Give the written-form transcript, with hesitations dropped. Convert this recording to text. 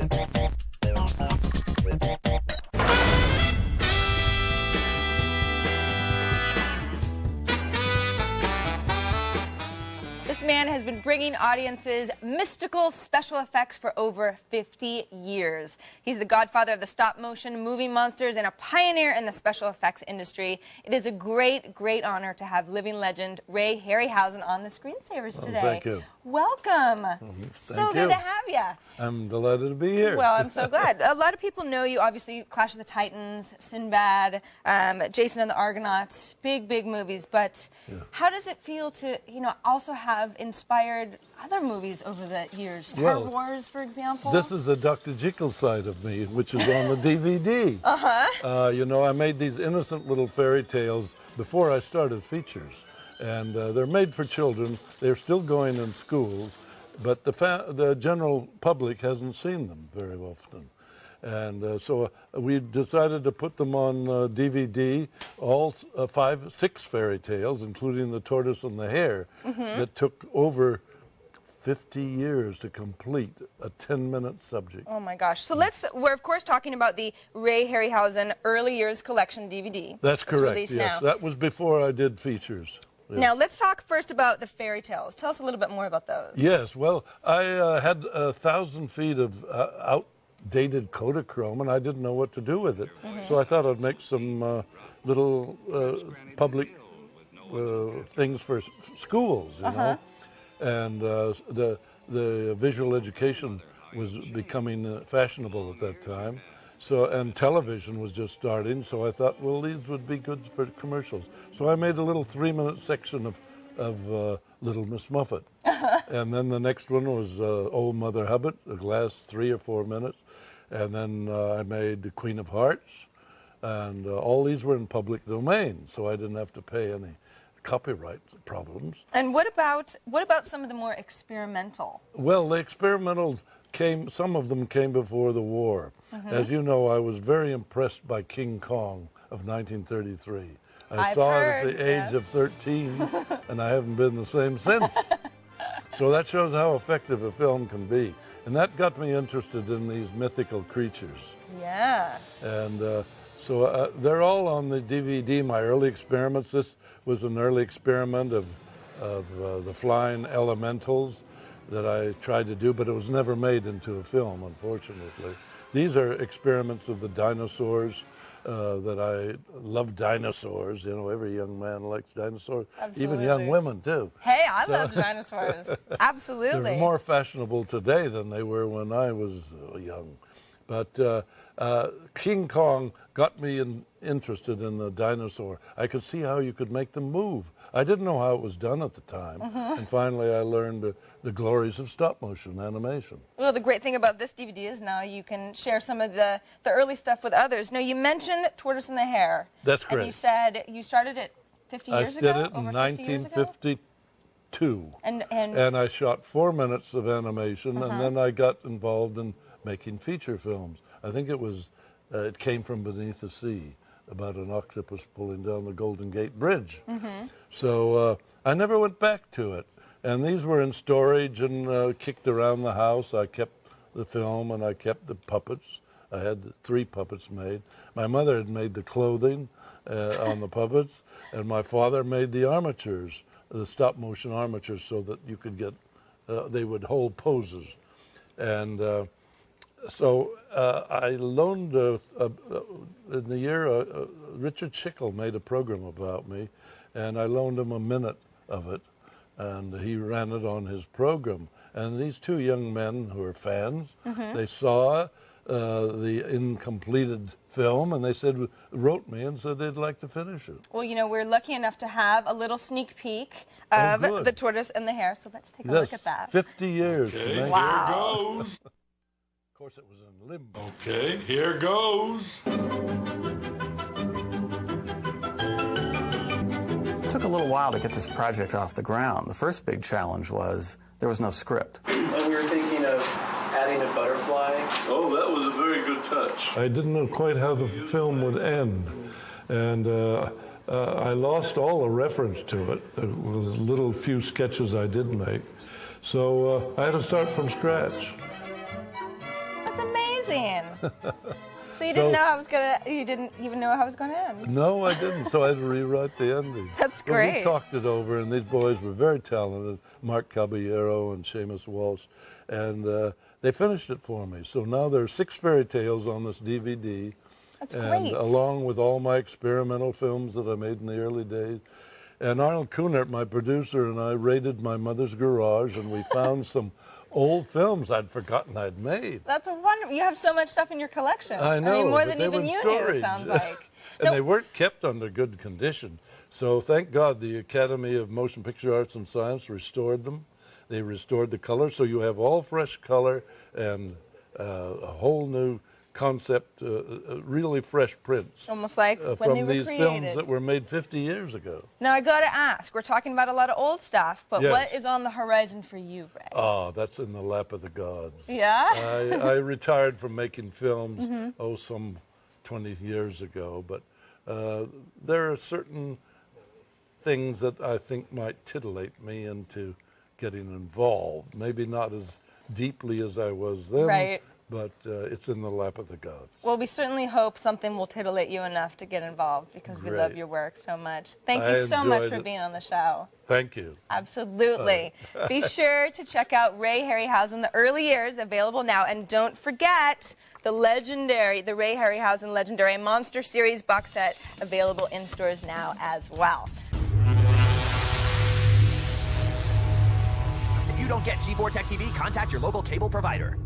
This man has been bringing audiences mystical special effects for over 50 years. He's the godfather of the stop-motion movie monsters and a pioneer in the special effects industry. It is a great, great honor to have living legend Ray Harryhausen on the Screensavers today. Thank you. Welcome. So good to have you. I'm delighted to be here. Well, I'm so glad. A lot of people know you, obviously, Clash of the Titans, Sinbad, Jason and the Argonauts, big, big movies. But how does it feel to, also have inspired other movies over the years? Hare Wars, for example? This is the Dr. Jekyll side of me, which is on the DVD. I made these innocent little fairy tales before I started features. And they're made for children. They're still going in schools, but the general public hasn't seen them very often. And so we decided to put them on DVD, all 6 fairy tales, including the Tortoise and the Hare, that took over 50 years to complete a 10-minute subject. Oh my gosh. So we're of course talking about the Ray Harryhausen Early Years Collection DVD. That's correct, released yes. now. That was before I did features. Yes. Now, let's talk first about the fairy tales. Tell us a little bit more about those. Yes, well, I had 1,000 feet of outdated Kodachrome, and I didn't know what to do with it. So I thought I'd make some little public things for schools, you know. And the visual education was becoming fashionable at that time. And television was just starting, so I thought, well, these would be good for commercials. So I made a little 3-minute section of Little Miss Muffet. And then the next one was Old Mother Hubbard, the last 3 or 4 minutes. And then I made the Queen of Hearts. And all these were in public domain, so I didn't have to pay any copyright problems. And what about some of the more experimental? Well, the experimentals some of them came before the war. As you know, I was very impressed by King Kong of 1933. I saw it at the age of 13, and I haven't been the same since. So that shows how effective a film can be. And that got me interested in these mythical creatures. Yeah. And so they're all on the DVD, my early experiments. This was an early experiment of the flying elementals that I tried to do, but it was never made into a film, unfortunately. These are experiments of the dinosaurs, that I love dinosaurs. You know, every young man likes dinosaurs. Absolutely. Even young women, too. Hey, I love dinosaurs. Absolutely. They're more fashionable today than they were when I was young. But King Kong got me interested in the dinosaur. I could see how you could make them move. I didn't know how it was done at the time. And finally I learned the glories of stop-motion animation. Well, the great thing about this DVD is now you can share some of the early stuff with others. Now, you mentioned Tortoise and the Hare. That's correct. And you said you started it 50 years ago? I did it in 1952. And I shot 4 minutes of animation, and then I got involved in making feature films. I think it came from beneath the sea, about an octopus pulling down the Golden Gate Bridge. So I never went back to it. And these were in storage and kicked around the house. I kept the film and I kept the puppets. I had 3 puppets made. My mother had made the clothing on the puppets, and my father made the armatures, the stop-motion armatures, so that you could get, they would hold poses. And so I loaned, in the year, Richard Schickel made a program about me, and I loaned him a minute of it, and he ran it on his program. And these 2 young men who are fans, they saw the incompleted film, and they wrote me and said they'd like to finish it. Well, you know, we're lucky enough to have a little sneak peek of the Tortoise and the Hare, so let's take a look at that. 50 years. Okay, wow. Here goes. Of course, it was in limbo. Okay, here goes. It took a little while to get this project off the ground. The first big challenge was there was no script. And we were thinking of adding a butterfly. Oh, that was a very good touch. I didn't know quite how the film would end, and I lost all the reference to it. There was little few sketches I did make, so I had to start from scratch. That's amazing. So you didn't know I was gonna. You didn't even know how I was gonna end. No, I didn't. So I had to rewrite the ending. That's Well, great. we talked it over, and these boys were very talented, Mark Caballero and Seamus Walsh, and they finished it for me. So now there are 6 fairy tales on this DVD. That's and great. along with all my experimental films that I made in the early days. And Arnold Kunert, my producer, and I raided my mother's garage, and we found some old films I'd forgotten I'd made. That's a wonderful. You have so much stuff in your collection. I know. I mean, more but than they even were in you do, it storage. sounds like. And No. they weren't kept under good condition. So thank God the Academy of Motion Picture Arts and Science restored them. They restored the color, so you have all fresh color and a whole new concept, really fresh prints. Almost like when from they were these created. films that were made 50 years ago. Now I gotta ask. We're talking about a lot of old stuff, but Yes. what is on the horizon for you, Ray? Oh, that's in the lap of the gods. Yeah. I retired from making films, Mm-hmm. some 20 years ago, but there are certain things that I think might titillate me into getting involved. Maybe not as deeply as I was then, Right. but it's in the lap of the gods. Well, we certainly hope something will titillate you enough to get involved because we love Great. your work so much. Thank I you so much enjoyed for it. being on the show. Thank you. Absolutely. Be sure to check out Ray Harryhausen, The Early Years, available now. And don't forget the Ray Harryhausen Legendary Monster Series box set, available in stores now as well. If you don't get G4TechTv, contact your local cable provider.